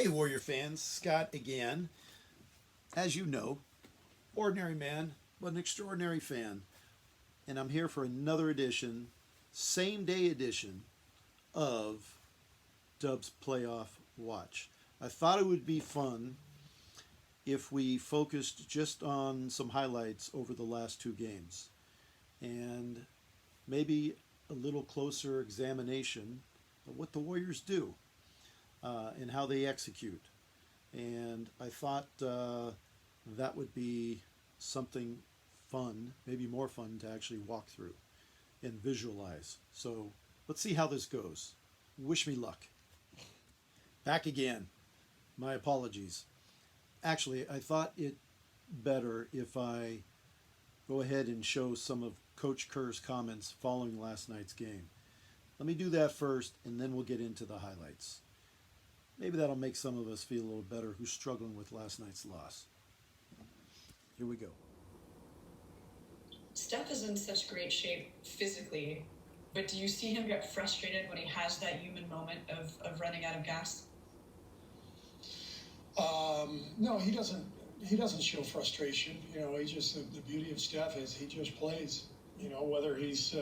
Hey, Warrior fans, Scott again. As you know, ordinary man, but an extraordinary fan. And I'm here for another edition, same day edition of DUBS Playoff Watch. I thought it would be fun if we focused just on some highlights over the last two games and maybe a little closer examination of what the Warriors do and how they execute. And I thought that would be something fun, maybe more fun to actually walk through and visualize. So let's see how this goes. Wish me luck. Back again. My apologies. Actually, I thought it better if I go ahead and show some of Coach Kerr's comments following last night's game. Let me do that first, and then we'll get into the highlights. Maybe that'll make some of us feel a little better who's struggling with last night's loss. Here we go. Steph is in such great shape physically, but do you see him get frustrated when he has that human moment of running out of gas? No, he doesn't. He doesn't show frustration. He just the beauty of Steph is he just plays. Whether he's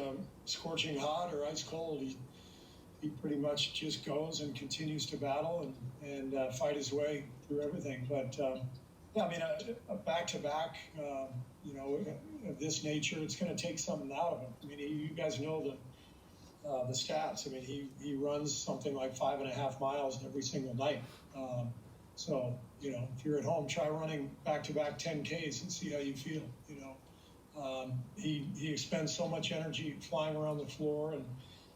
scorching hot or ice cold, he pretty much just goes and continues to battle and fight his way through everything. But yeah, I mean, a back-to-back, of this nature, it's going to take something out of him. I mean, you guys know the stats. I mean, he runs something like 5.5 miles every single night. So, if you're at home, try running back-to-back 10Ks and see how you feel. He expends so much energy flying around the floor, and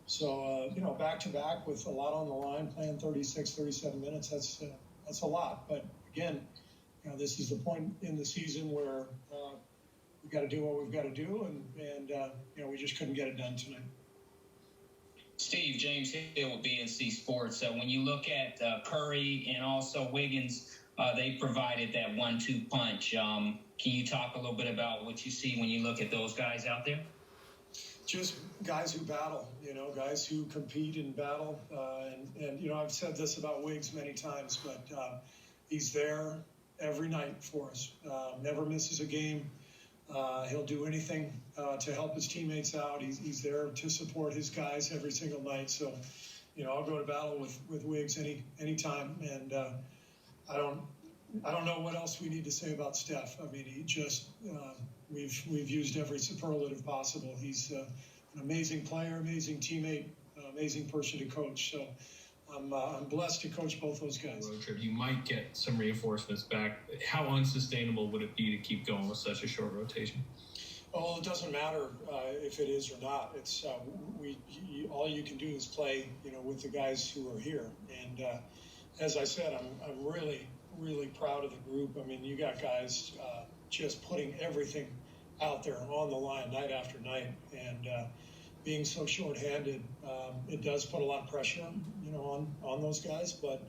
so back-to-back with a lot on the line, playing 36, 37 minutes. That's a lot. But again, this is the point in the season where we've got to do what we've got to do, and we just couldn't get it done tonight. Steve, James Hill with BNC Sports. When you look at Curry and also Wiggins, they provided that 1-2 punch. Can you talk a little bit about what you see when you look at those guys out there? Just guys who battle, guys who compete and battle. And I've said this about Wiggs many times, but he's there every night for us. Never misses a game. He'll do anything to help his teammates out. He's there to support his guys every single night. So, I'll go to battle with Wiggs anytime. And I don't know what else we need to say about Steph. I mean, he just we've used every superlative possible. He's an amazing player, amazing teammate, amazing person to coach. So I'm blessed to coach both those guys. Road trip, you might get some reinforcements back. How unsustainable would it be to keep going with such a short rotation? Well, it doesn't matter if it is or not. It's all you can do is play, with the guys who are here. And as I said, I'm really, really proud of the group. I mean, you got guys just putting everything out there on the line night after night, and being so shorthanded, it does put a lot of pressure, on those guys. But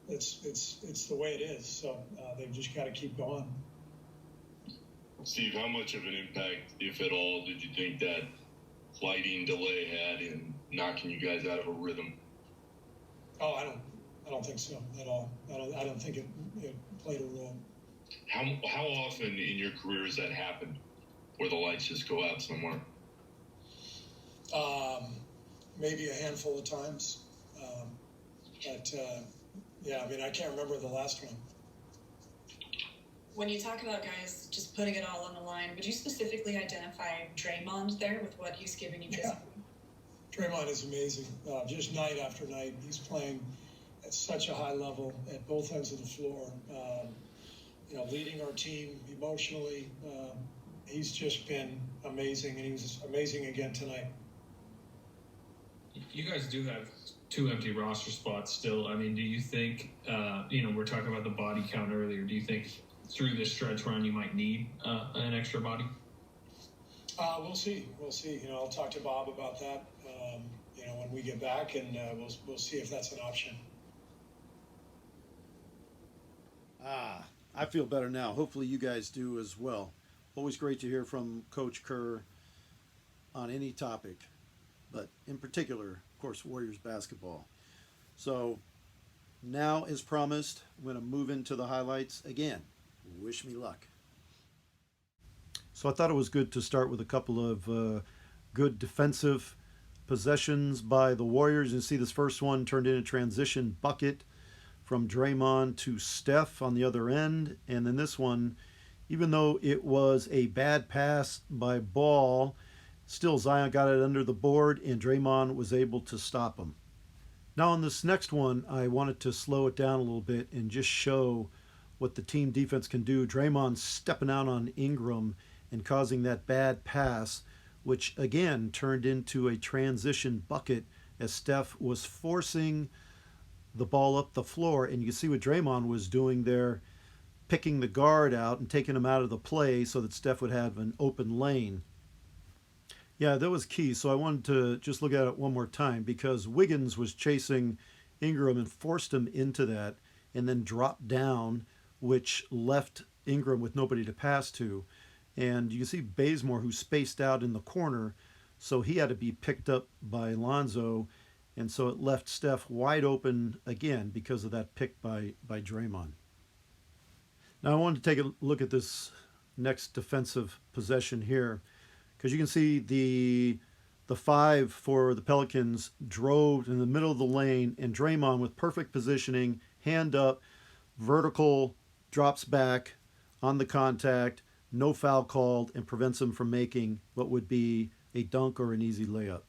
it's the way it is. So they've just got to keep going. Steve, how much of an impact, if at all, did you think that flighting delay had in knocking you guys out of a rhythm? Oh, I don't think so at all. I don't think it played a role. How often in your career has that happened, where the lights just go out somewhere? Maybe a handful of times. Yeah, I mean, I can't remember the last one. When you talk about guys just putting it all on the line, would you specifically identify Draymond there with what he's giving you physically? Yeah. Draymond is amazing. Just night after night, he's playing at such a high level at both ends of the floor. Leading our team emotionally. He's just been amazing, and he was amazing again tonight. You guys do have 2 empty roster spots still. I mean, do you think, we're talking about the body count earlier. Do you think through this stretch run you might need an extra body? We'll see. I'll talk to Bob about that, when we get back, and we'll see if that's an option. I feel better now. Hopefully you guys do as well. Always great to hear from Coach Kerr on any topic, but in particular, of course, Warriors basketball. So Now, as promised, I'm going to move into the highlights. Again, wish me luck. So I thought it was good to start with a couple of good defensive possessions by the Warriors. You see this first one turned into a transition bucket from Draymond to Steph on the other end. And then this one, even though it was a bad pass by Ball, still Zion got it under the board and Draymond was able to stop him. Now on this next one, I wanted to slow it down a little bit and just show what the team defense can do. Draymond stepping out on Ingram and causing that bad pass, which again turned into a transition bucket as Steph was forcing the ball up the floor. And you can see what Draymond was doing there, picking the guard out and taking him out of the play so that Steph would have an open lane. Yeah, that was key. So I wanted to just look at it one more time because Wiggins was chasing Ingram and forced him into that and then dropped down, which left Ingram with nobody to pass to. And you can see Bazemore, who spaced out in the corner, so he had to be picked up by Lonzo, and so it left Steph wide open again because of that pick by Draymond. Now I wanted to take a look at this next defensive possession here, because you can see the five for the Pelicans drove in the middle of the lane, and Draymond with perfect positioning, hand up, vertical, drops back on the contact, no foul called, and prevents him from making what would be a dunk or an easy layup.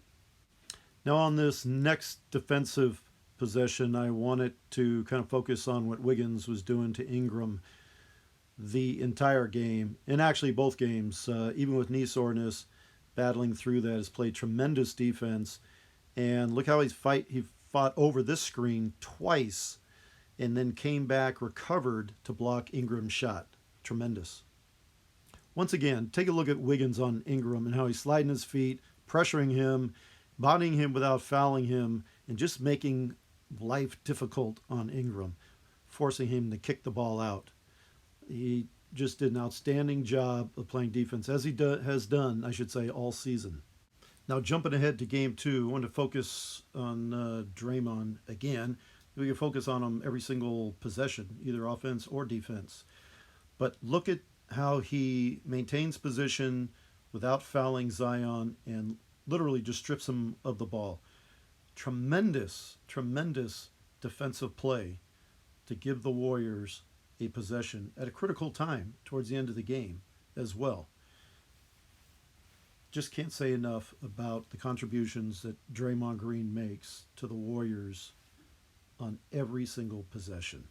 Now on this next defensive possession, I wanted to kind of focus on what Wiggins was doing to Ingram the entire game, and actually both games, even with knee soreness, battling through that, has played tremendous defense. And look how he fought over this screen twice and then came back, recovered to block Ingram's shot. Tremendous. Once again, take a look at Wiggins on Ingram and how he's sliding his feet, pressuring him, bodying him without fouling him, and just making life difficult on Ingram, forcing him to kick the ball out. He just did an outstanding job of playing defense, as he has done, I should say, all season. Now, jumping ahead to game two, I want to focus on Draymond again. We can focus on him every single possession, either offense or defense. But look at how he maintains position without fouling Zion and literally just strips him of the ball. Tremendous, tremendous defensive play to give the Warriors a possession at a critical time towards the end of the game as well. Just can't say enough about the contributions that Draymond Green makes to the Warriors on every single possession.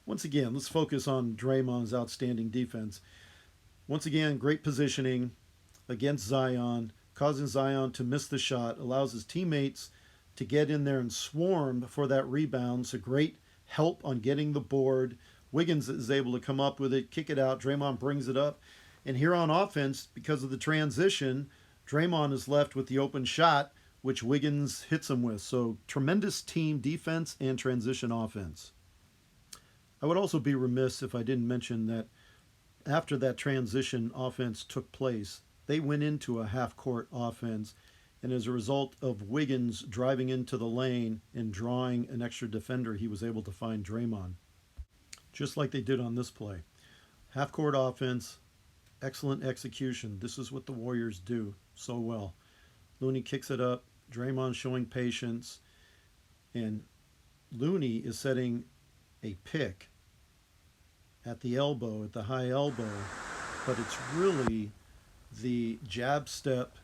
Once again, let's focus on Draymond's outstanding defense. Once again, great positioning against Zion, causing Zion to miss the shot, allows his teammates to get in there and swarm for that rebound. It's a great help on getting the board. Wiggins is able to come up with it, kick it out. Draymond brings it up. And here on offense, because of the transition, Draymond is left with the open shot, which Wiggins hits him with. So tremendous team defense and transition offense. I would also be remiss if I didn't mention that after that transition offense took place, they went into a half-court offense, and as a result of Wiggins driving into the lane and drawing an extra defender, he was able to find Draymond, just like they did on this play. Half-court offense, excellent execution. This is what the Warriors do so well. Looney kicks it up, Draymond showing patience, and Looney is setting a pick at the elbow, at the high elbow, but it's really the jab step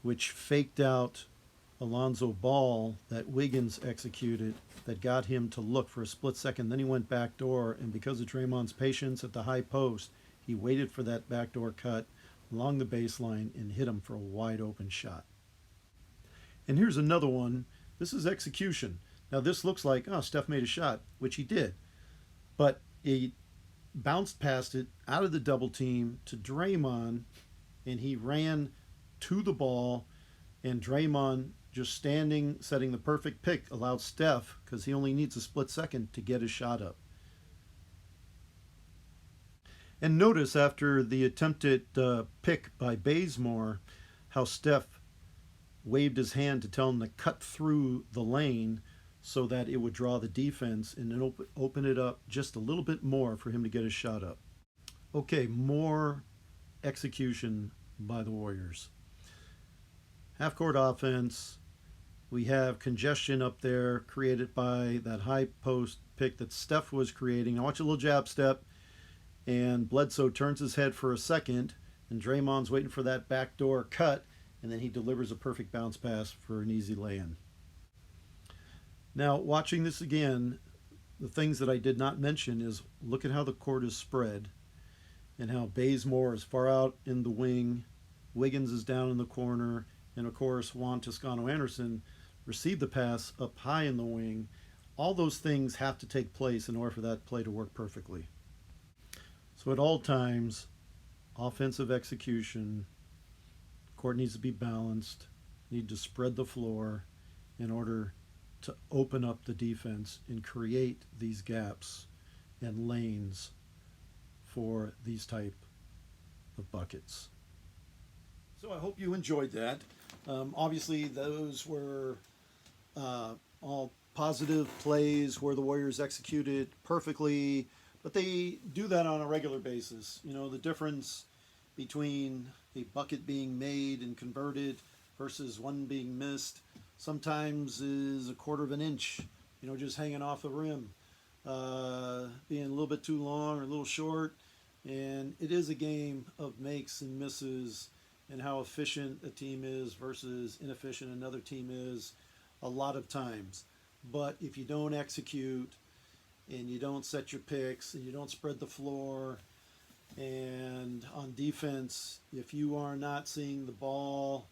which faked out Alonzo Ball that Wiggins executed that got him to look for a split second. Then he went backdoor, and because of Draymond's patience at the high post, he waited for that backdoor cut along the baseline and hit him for a wide open shot. And here's another one. This is execution. Now this looks like, oh, Steph made a shot, which he did. But he bounced past it out of the double team to Draymond, and he ran to the ball, and Draymond just standing, setting the perfect pick, allowed Steph, because he only needs a split second to get his shot up. And notice after the attempted pick by Bazemore, how Steph waved his hand to tell him to cut through the lane so that it would draw the defense and then open it up just a little bit more for him to get his shot up. Okay, more execution by the Warriors. Half-court offense. We have congestion up there created by that high post pick that Steph was creating. Now watch a little jab step, and Bledsoe turns his head for a second, and Draymond's waiting for that backdoor cut, and then he delivers a perfect bounce pass for an easy lay-in. Now, watching this again, the things that I did not mention is look at how the court is spread and how Bazemore is far out in the wing, Wiggins is down in the corner, and of course Juan Toscano-Anderson received the pass up high in the wing. All those things have to take place in order for that play to work perfectly. So at all times, offensive execution, court needs to be balanced, need to spread the floor in order to open up the defense and create these gaps and lanes for these type of buckets. So I hope you enjoyed that. Obviously, those were all positive plays where the Warriors executed perfectly, but they do that on a regular basis. You know, the difference between a bucket being made and converted versus one being missed sometimes is a quarter of an inch, you know, just hanging off the rim, being a little bit too long or a little short. And it is a game of makes and misses and how efficient a team is versus inefficient another team is a lot of times. But if you don't execute and you don't set your picks and you don't spread the floor, and on defense, if you are not seeing the ball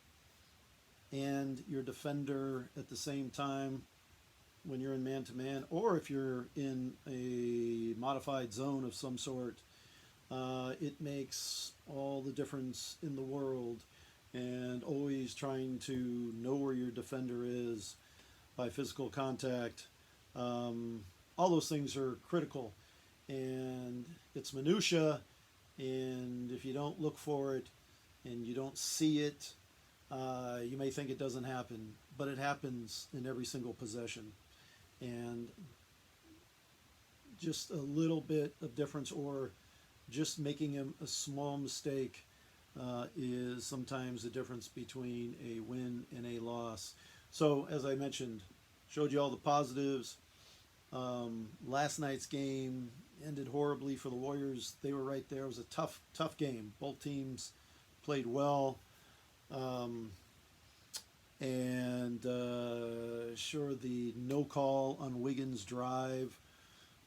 and your defender at the same time when you're in man-to-man, or if you're in a modified zone of some sort, it makes all the difference in the world. And always trying to know where your defender is by physical contact. All those things are critical, and it's minutia, and if you don't look for it and you don't see it, you may think it doesn't happen, but it happens in every single possession. And just a little bit of difference or just making a small mistake is sometimes the difference between a win and a loss. So as I mentioned, showed you all the positives. Last night's game ended horribly for the Warriors. They were right there. It was a tough game. Both teams played well. Sure, the no call on Wiggins' drive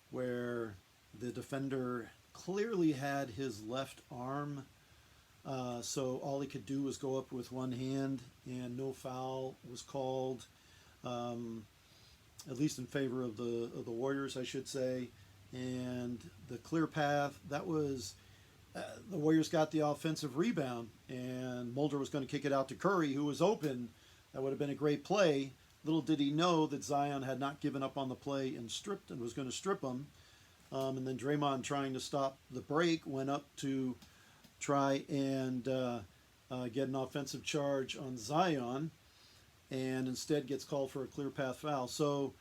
where the defender clearly had his left arm, so all he could do was go up with one hand, and no foul was called, at least in favor of the Warriors, I should say. And the clear path, that was the Warriors got the offensive rebound, and Mulder was going to kick it out to Curry, who was open. That would have been a great play. Little did he know that Zion had not given up on the play and was going to strip him. And then Draymond, trying to stop the break, went up to try and get an offensive charge on Zion, and instead gets called for a clear path foul. So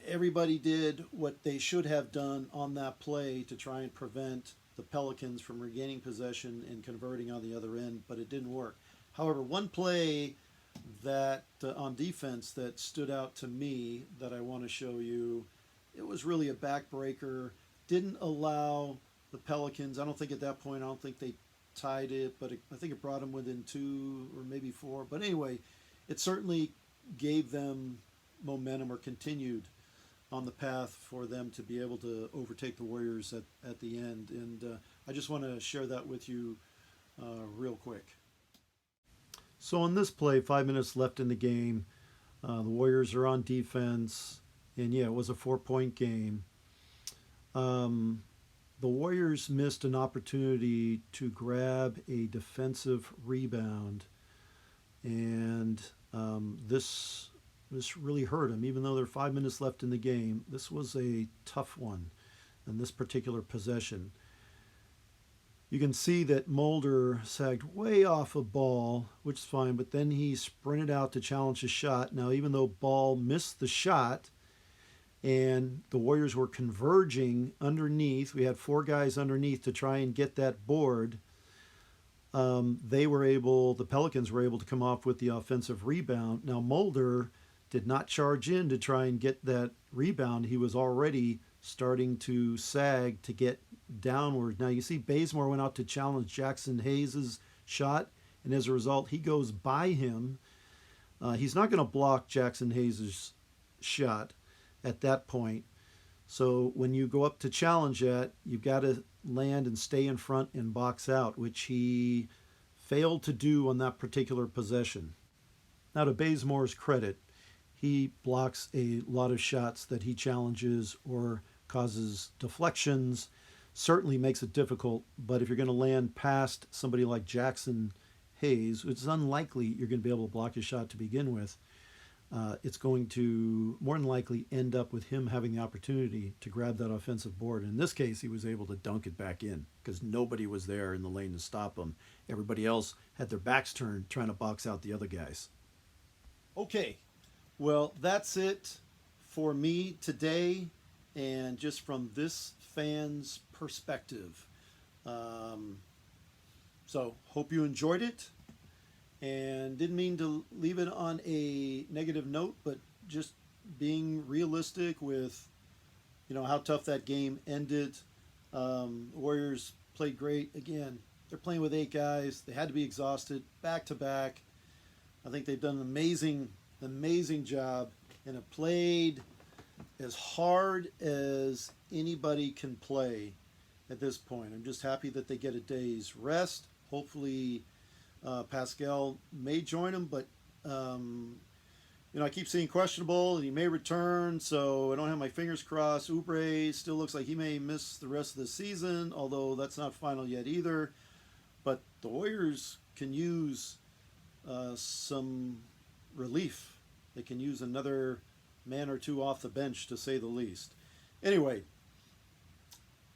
everybody did what they should have done on that play to try and prevent the Pelicans from regaining possession and converting on the other end, but it didn't work. However, one play that on defense that stood out to me that I want to show you, it was really a backbreaker. Didn't allow the Pelicans, I don't think at that point, I don't think they tied it, but I think it brought them within 2 or maybe 4. But anyway, it certainly gave them momentum or continued on the path for them to be able to overtake the Warriors at the end. And I just want to share that with you real quick. So on this play, 5 minutes left in the game, the Warriors are on defense, and yeah, it was a 4-point game. The Warriors missed an opportunity to grab a defensive rebound, and this really hurt them. Even though there are 5 minutes left in the game, this was a tough one in this particular possession. You can see that Mulder sagged way off a ball, which is fine, but then he sprinted out to challenge the shot. Now, even though Ball missed the shot and the Warriors were converging underneath, we had 4 guys underneath to try and get that board. The Pelicans were able to come off with the offensive rebound. Now, Mulder did not charge in to try and get that rebound. He was already starting to sag to get downward. Now, you see Bazemore went out to challenge Jackson Hayes' shot, and as a result, he goes by him. He's not going to block Jackson Hayes' shot at that point. So when you go up to challenge that, you've got to land and stay in front and box out, which he failed to do on that particular possession. Now, to Bazemore's credit, he blocks a lot of shots that he challenges or causes deflections, certainly makes it difficult. But if you're going to land past somebody like Jackson Hayes, it's unlikely you're going to be able to block his shot to begin with. It's going to more than likely end up with him having the opportunity to grab that offensive board. In this case, he was able to dunk it back in because nobody was there in the lane to stop him. Everybody else had their backs turned trying to box out the other guys. Okay, well, that's it for me today, and just from this fan's perspective. So, hope you enjoyed it. And didn't mean to leave it on a negative note, but just being realistic with, how tough that game ended. Warriors played great. Again, they're playing with 8 guys. They had to be exhausted back to back. I think they've done an amazing job and have played as hard as anybody can play at this point. I'm just happy that they get a day's rest. Hopefully, Pascal may join him, but I keep seeing questionable, and he may return, so I don't have my fingers crossed. Oubre still looks like he may miss the rest of the season, although that's not final yet either. But the Warriors can use some relief. They can use another man or 2 off the bench, to say the least. Anyway,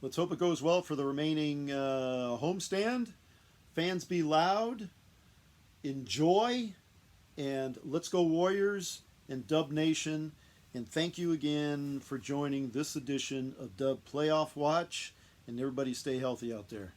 let's hope it goes well for the remaining homestand. Fans be loud, enjoy, and let's go Warriors and Dub Nation. And thank you again for joining this edition of Dub Playoff Watch. And everybody stay healthy out there.